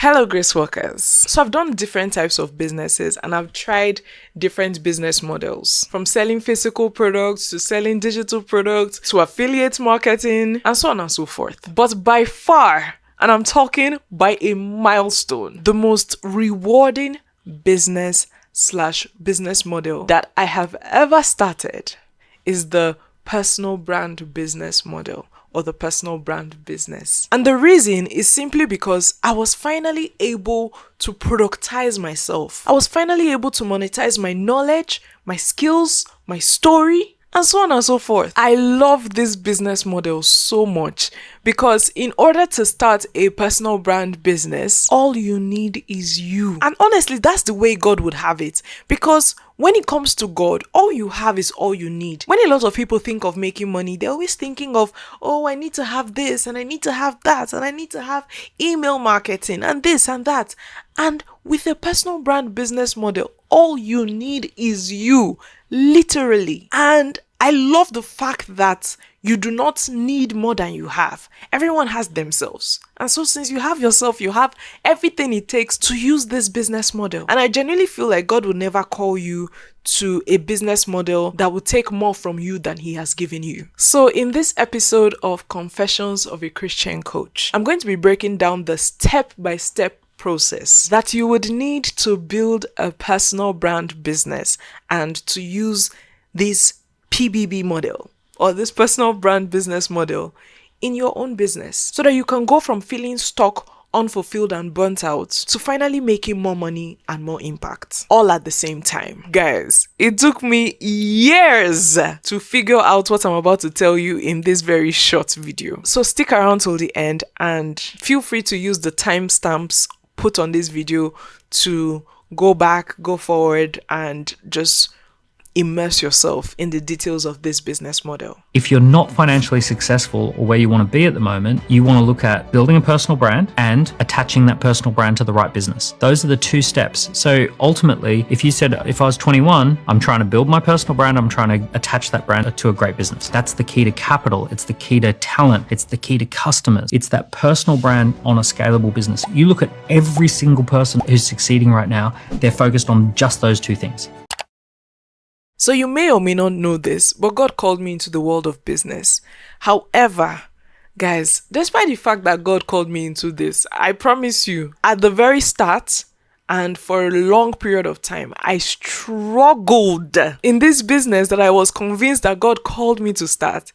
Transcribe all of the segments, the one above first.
Hello, Grace Workers. So I've done different types of businesses and I've tried different business models, from selling physical products to selling digital products to affiliate marketing and so on and so forth. But by far, and I'm talking by a milestone, the most rewarding business/business model that I have ever started is the personal brand business model, or the personal brand business. And the reason is simply because I was finally able to productize myself. I was finally able to monetize my knowledge, my skills, my story, and so on and so forth. I love this business model so much because in order to start a personal brand business, all you need is you. And honestly, that's the way God would have it. Because when it comes to God, all you have is all you need. When a lot of people think of making money, they're always thinking of, oh, I need to have this and I need to have that and I need to have email marketing and this and that. And with a personal brand business model, all you need is you, literally. And I love the fact that you do not need more than you have. Everyone has themselves. And so since you have yourself, you have everything it takes to use this business model. And I genuinely feel like God will never call you to a business model that will take more from you than he has given you. So in this episode of Confessions of a Christian Coach, I'm going to be breaking down the step-by-step process that you would need to build a personal brand business and to use this PBB model, or this personal brand business model, in your own business so that you can go from feeling stuck, unfulfilled, and burnt out to finally making more money and more impact, all at the same time. Guys, it took me years to figure out what I'm about to tell you in this very short video. So stick around till the end and feel free to use the timestamps put on this video to go back, go forward, and just immerse yourself in the details of this business model. If you're not financially successful or where you want to be at the moment, you want to look at building a personal brand and attaching that personal brand to the right business. Those are the two steps. So ultimately, if you said, if I was 21, I'm trying to build my personal brand, I'm trying to attach that brand to a great business. That's the key to capital. It's the key to talent. It's the key to customers. It's that personal brand on a scalable business. You look at every single person who's succeeding right now, they're focused on just those two things. So you may or may not know this, but God called me into the world of business. However, guys, despite the fact that God called me into this, I promise you, at the very start and for a long period of time, I struggled in this business that I was convinced that God called me to start,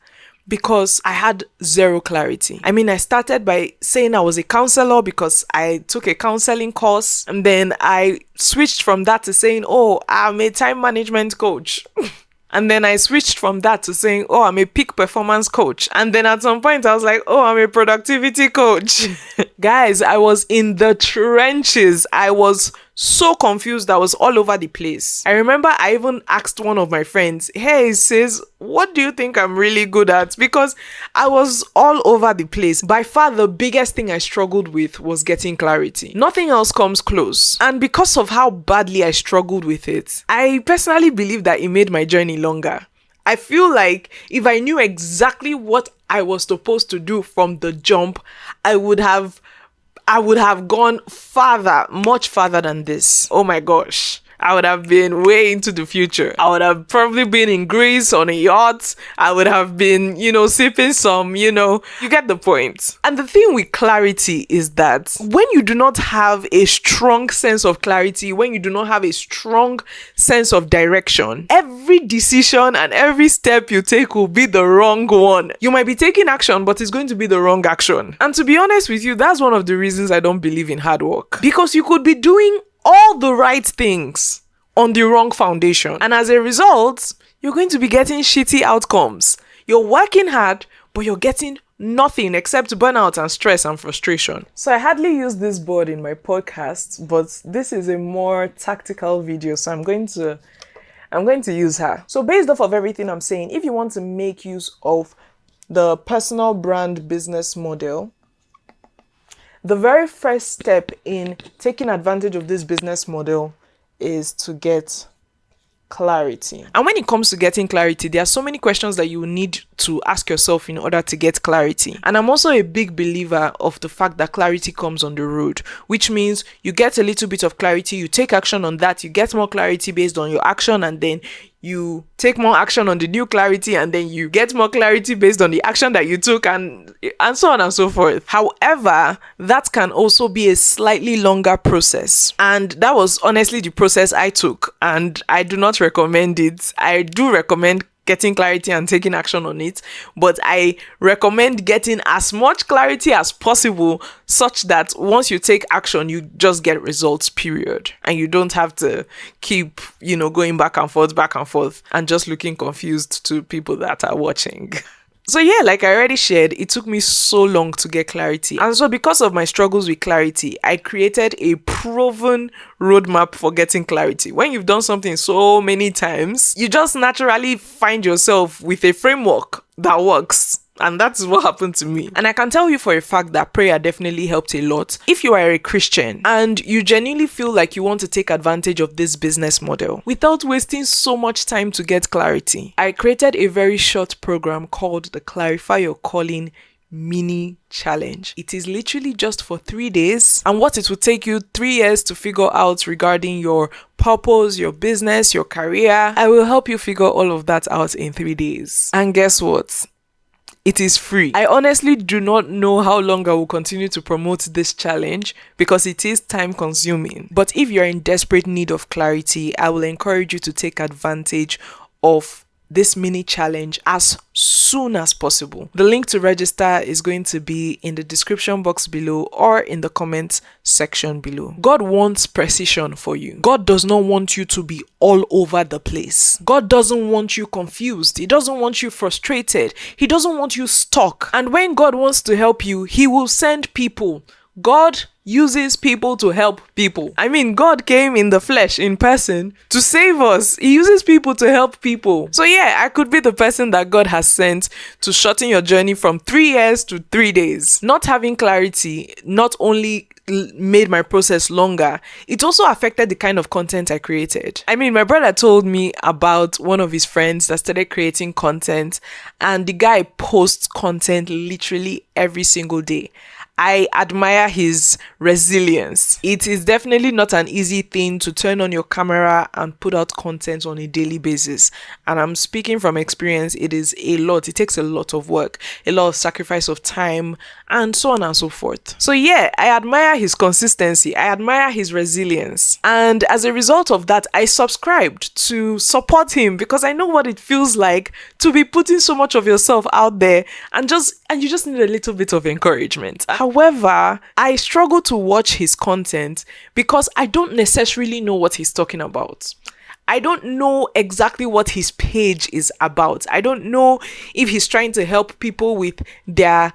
because I had zero clarity. I mean, I started by saying I was a counselor because I took a counseling course, and then I switched from that to saying, oh, I'm a time management coach. And then I switched from that to saying, oh, I'm a peak performance coach. And then at some point I was like, oh, I'm a productivity coach. Guys, I was in the trenches. I was so confused. I was all over the place. I remember I even asked one of my friends, hey, sis, what do you think I'm really good at? Because I was all over the place. By far, the biggest thing I struggled with was getting clarity. Nothing else comes close. And because of how badly I struggled with it, I personally believe that it made my journey longer. I feel like if I knew exactly what I was supposed to do from the jump, I would have gone farther, much farther than this. Oh my gosh. I would have been way into the future. I would have probably been in Greece on a yacht. I would have been, sipping some, you get the point. And the thing with clarity is that when you do not have a strong sense of clarity, when you do not have a strong sense of direction, every decision and every step you take will be the wrong one. You might be taking action, but it's going to be the wrong action. And to be honest with you, that's one of the reasons I don't believe in hard work. Because you could be doing all the right things on the wrong foundation. And as a result, you're going to be getting shitty outcomes. You're working hard, but you're getting nothing except burnout and stress and frustration. So I hardly use this board in my podcast, but this is a more tactical video, so I'm going to use her. So based off of everything I'm saying, if you want to make use of the personal brand business model, the very first step in taking advantage of this business model is to get clarity. And when it comes to getting clarity, there are so many questions that you need to ask yourself in order to get clarity. And I'm also a big believer of the fact that clarity comes on the road, which means you get a little bit of clarity, you take action on that, you get more clarity based on your action, and then you take more action on the new clarity, and then you get more clarity based on the action that you took, and so on and so forth. However, that can also be a slightly longer process, and that was honestly the process I took, and I do not recommend it. I do recommend getting clarity and taking action on it, but I recommend getting as much clarity as possible such that once you take action, you just get results, period. And you don't have to keep, going back and forth and just looking confused to people that are watching. So yeah, like I already shared, it took me so long to get clarity. And so because of my struggles with clarity, I created a proven roadmap for getting clarity. When you've done something so many times, you just naturally find yourself with a framework that works. And that's what happened to me. And I can tell you for a fact that prayer definitely helped a lot. If you are a Christian and you genuinely feel like you want to take advantage of this business model without wasting so much time to get clarity, I created a very short program called the Clarify Your Calling mini challenge. It is literally just for 3 days, and what it will take you 3 years to figure out regarding your purpose, your business, your career, I will help you figure all of that out in 3 days. And guess what? It is free. I honestly do not know how long I will continue to promote this challenge because it is time consuming. But if you're in desperate need of clarity, I will encourage you to take advantage of this mini challenge as soon as possible. The link to register is going to be in the description box below or in the comments section below. God wants precision for you. God does not want you to be all over the place. God doesn't want you confused. He doesn't want you frustrated. He doesn't want you stuck. And when God wants to help you, He will send people. God uses people to help people. I mean, God came in the flesh, in person, to save us. He uses people to help people. So yeah, I could be the person that God has sent to shorten your journey from 3 years to 3 days. Not having clarity not only made my process longer, it also affected the kind of content I created. I mean, my brother told me about one of his friends that started creating content, and the guy posts content literally every single day. I admire his resilience. It is definitely not an easy thing to turn on your camera and put out content on a daily basis. And I'm speaking from experience, it is a lot. It takes a lot of work, a lot of sacrifice of time, and so on and so forth. So yeah, I admire his consistency. I admire his resilience. And as a result of that, I subscribed to support him because I know what it feels like to be putting so much of yourself out there and you just need a little bit of encouragement. However, I struggle to watch his content because I don't necessarily know what he's talking about. I don't know exactly what his page is about. I don't know if he's trying to help people with their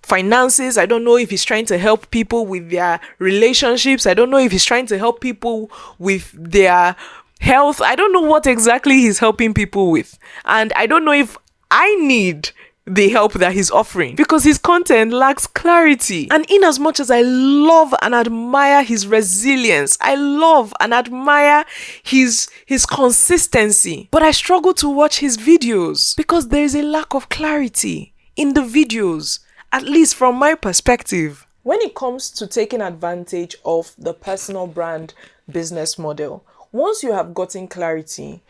finances. I don't know if he's trying to help people with their relationships. I don't know if he's trying to help people with their health. I don't know what exactly he's helping people with. And I don't know if I need the help that he's offering because his content lacks clarity. And in as much as I love and admire his resilience, I love and admire his consistency, but I struggle to watch his videos because there is a lack of clarity in the videos, at least from my perspective. When it comes to taking advantage of the personal brand business model, once you have gotten clarity,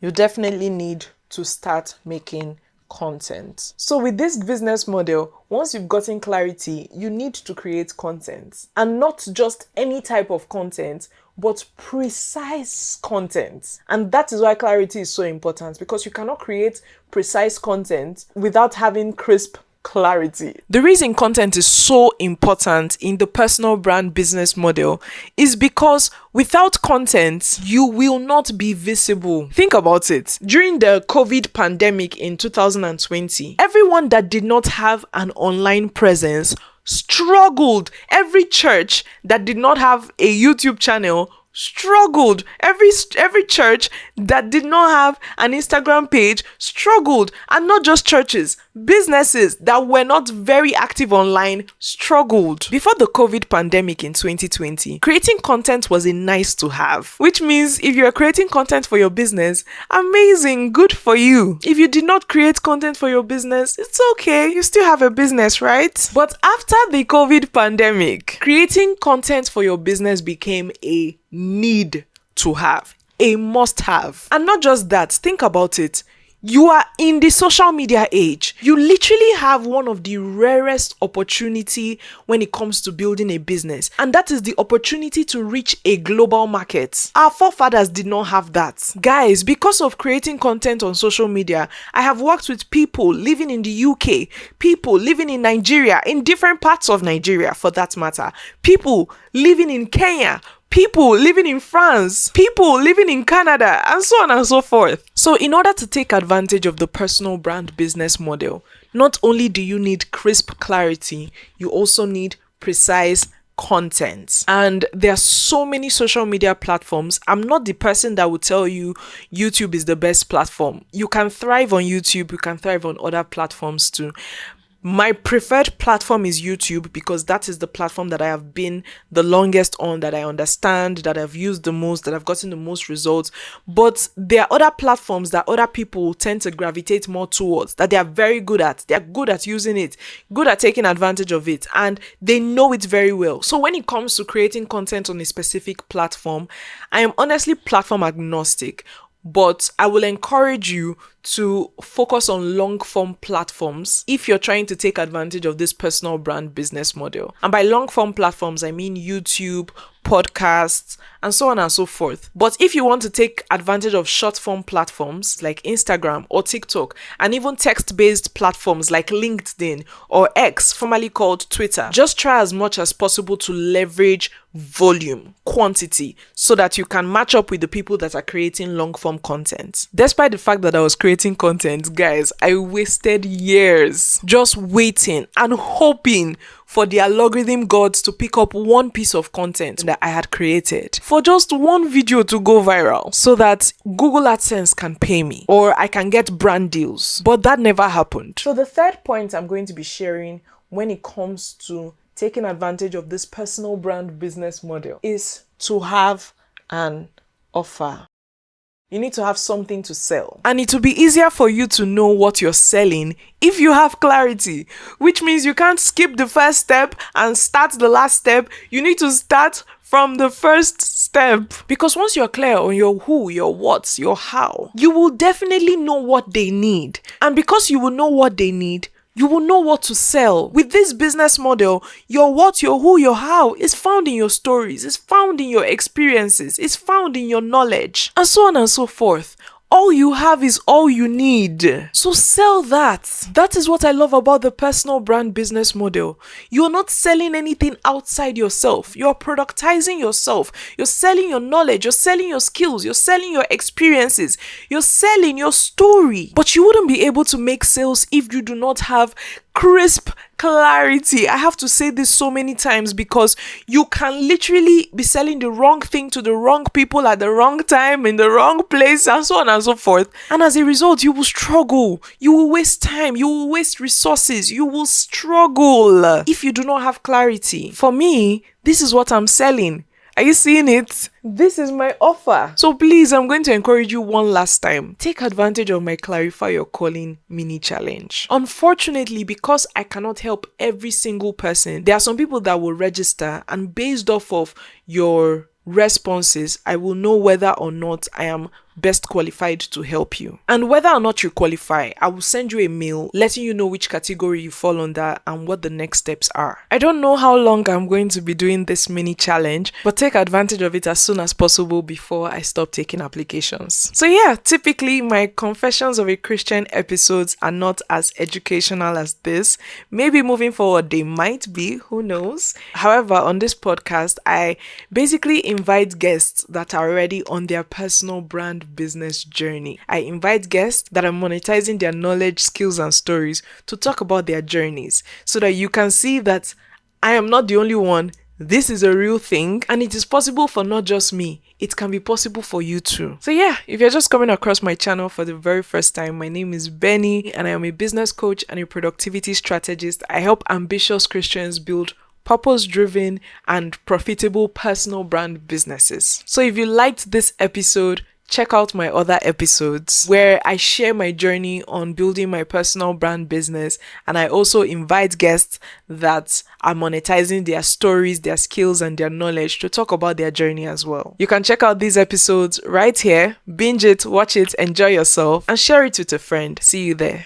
you definitely need to start making content. So with this business model, once you've gotten clarity, you need to create content, and not just any type of content, but precise content. And that is why clarity is so important, because you cannot create precise content without having crisp clarity. The reason content is so important in the personal brand business model is because without content, you will not be visible. Think about it. During the COVID pandemic in 2020, everyone that did not have an online presence struggled. Every church that did not have a YouTube channel struggled. Every church that did not have an Instagram page struggled. And not just churches, Businesses that were not very active online struggled. Before the COVID pandemic in 2020, creating content was a nice to have, which means if you are creating content for your business, amazing, good for you. If you did not create content for your business, it's okay, you still have a business, right? But after the COVID pandemic, creating content for your business became a need to have, a must have. And not just that, think about it. You are in the social media age. You literally have one of the rarest opportunity when it comes to building a business. And that is the opportunity to reach a global market. Our forefathers did not have that. Guys, because of creating content on social media, I have worked with people living in the UK, people living in Nigeria, in different parts of Nigeria for that matter, people living in Kenya, people living in France, people living in Canada, and so on and so forth. So in order to take advantage of the personal brand business model, not only do you need crisp clarity, you also need precise content. And there are so many social media platforms. I'm not the person that will tell you YouTube is the best platform. You can thrive on YouTube, you can thrive on other platforms too. My preferred platform is YouTube because that is the platform that I have been the longest on, that I understand, that I've used the most, that I've gotten the most results. But there are other platforms that other people tend to gravitate more towards, that they are very good at. They are good at using it, good at taking advantage of it, and they know it very well. So when it comes to creating content on a specific platform, I am honestly platform agnostic. But I will encourage you to focus on long form platforms if you're trying to take advantage of this personal brand business model. And by long form platforms, I mean YouTube, podcasts, and so on and so forth. But if you want to take advantage of short form platforms like Instagram or TikTok, and even text-based platforms like LinkedIn or X, formerly called Twitter, just try as much as possible to leverage volume, quantity, so that you can match up with the people that are creating long form content. Despite the fact that I was creating content, guys, I wasted years just waiting and hoping for the algorithm gods to pick up one piece of content that I had created, for just one video to go viral, so that Google AdSense can pay me or I can get brand deals. But that never happened. So the third point I'm going to be sharing when it comes to taking advantage of this personal brand business model is to have an offer. You need to have something to sell. And it will be easier for you to know what you're selling if you have clarity, which means you can't skip the first step and start the last step. You need to start from the first step. Because once you're clear on your who, your what, your how, you will definitely know what they need. And because you will know what they need, you will know what to sell. With this business model, your what, your who, your how is found in your stories, is found in your experiences, is found in your knowledge, and so on and so forth. All you have is all you need. So sell that. That is what I love about the personal brand business model. You're not selling anything outside yourself. You're productizing yourself. You're selling your knowledge. You're selling your skills. You're selling your experiences. You're selling your story. But you wouldn't be able to make sales if you do not have crisp clarity. I have to say this so many times because you can literally be selling the wrong thing to the wrong people at the wrong time, in the wrong place, and so on and so forth. And as a result, you will struggle. You will waste time. You will waste resources. You will struggle if you do not have clarity. For me, this is what I'm selling. Are you seeing it? This is my offer. So please, I'm going to encourage you one last time. Take advantage of my Clarify Your Calling mini challenge. Unfortunately, because I cannot help every single person, there are some people that will register, and based off of your responses, I will know whether or not I am best qualified to help you. And whether or not you qualify, I will send you a mail letting you know which category you fall under and what the next steps are. I don't know how long I'm going to be doing this mini challenge, but take advantage of it as soon as possible before I stop taking applications. So yeah, typically my Confessions of a Christian episodes are not as educational as this. Maybe moving forward they might be, who knows. However, on this podcast, I basically invite guests that are already on their personal brand business journey. I invite guests that are monetizing their knowledge, skills, and stories to talk about their journeys so that you can see that I am not the only one. This is a real thing, and it is possible for not just me. It can be possible for you too. So yeah, if you're just coming across my channel for the very first time, my name is Benny, and I am a business coach and a productivity strategist. I help ambitious Christians build purpose-driven and profitable personal brand businesses. So if you liked this episode, check out my other episodes where I share my journey on building my personal brand business, and I also invite guests that are monetizing their stories, their skills, and their knowledge to talk about their journey as well. You can check out these episodes right here, binge it, watch it, enjoy yourself, and share it with a friend. See you there.